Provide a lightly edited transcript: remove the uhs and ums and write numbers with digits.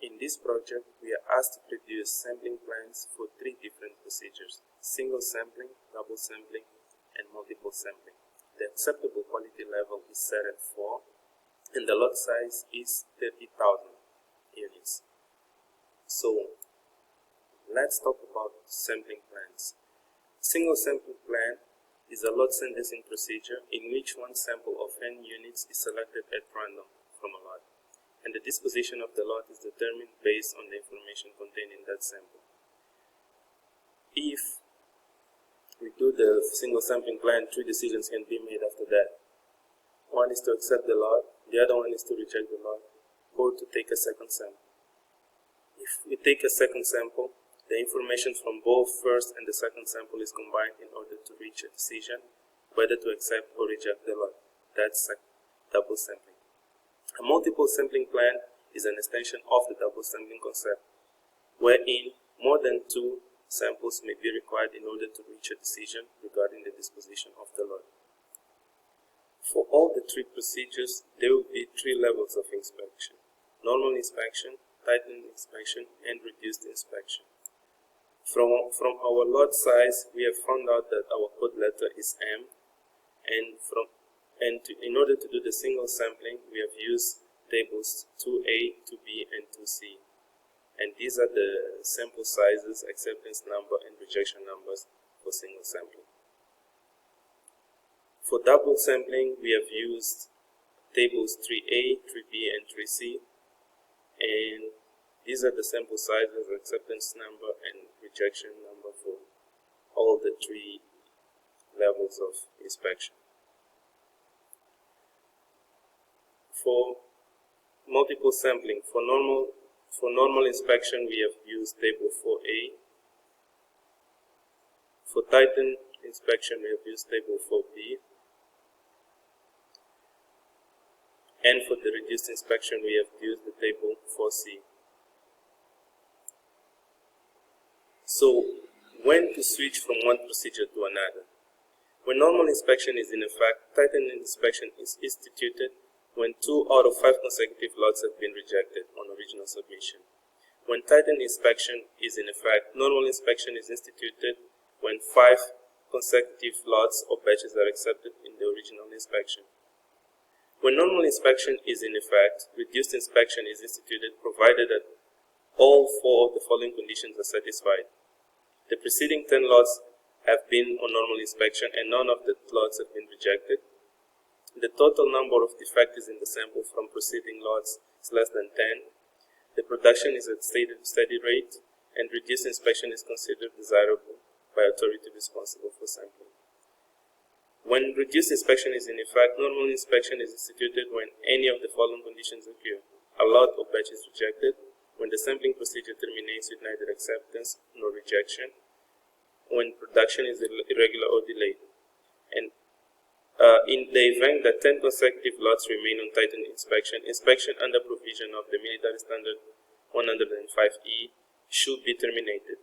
In this project, we are asked to produce sampling plans for 3 different procedures: single sampling, double sampling, and multiple sampling. The acceptable quality level is set at 4, and the lot size is 30,000 units. So, let's talk about sampling plans. Single sampling plan is a lot sentencing procedure in which one sample of n units is selected at random from a lot, and the disposition of the lot is determined based on the information contained in that sample. If we do the single sampling plan, 3 decisions can be made after that. One is to accept the lot, the other one is to reject the lot, or to take a second sample. If we take a second sample, the information from both first and the second sample is combined in order to reach a decision whether to accept or reject the lot. That's double sampling. A multiple sampling plan is an extension of the double sampling concept, wherein more than 2 samples may be required in order to reach a decision regarding the disposition of the lot. For all the 3 procedures, there will be 3 levels of inspection: normal inspection, tightened inspection, and reduced inspection. From our lot size, we have found out that our code letter is M, in order to do the single sampling, we have used tables 2A, 2B, and 2C. And these are the sample sizes, acceptance number, and rejection numbers for single sampling. For double sampling, we have used tables 3A, 3B, and 3C, and these are the sample sizes, acceptance number, and rejection number for all the 3 levels of inspection. For multiple sampling, for normal inspection, we have used table 4A. For tightened inspection, we have used table 4B. And for the reduced inspection, we have used the table 4C. So, when to switch from one procedure to another? When normal inspection is in effect, tightened inspection is instituted when 2 out of 5 consecutive lots have been rejected on original submission. When tightened inspection is in effect, normal inspection is instituted when 5 consecutive lots or batches are accepted in the original inspection. When normal inspection is in effect, reduced inspection is instituted provided that all 4 of the following conditions are satisfied. The preceding 10 lots have been on normal inspection and none of the lots have been rejected. The total number of defectives in the sample from preceding lots is less than 10. The production is at steady rate, and reduced inspection is considered desirable by authority responsible for sampling. When reduced inspection is in effect, normal inspection is instituted when any of the following conditions occur: a lot or batch is rejected, when the sampling procedure terminates with neither acceptance nor rejection, when production is irregular or delayed, and in the event that 10 consecutive lots remain on tightened inspection, inspection under provision of the Military Standard 105E should be terminated.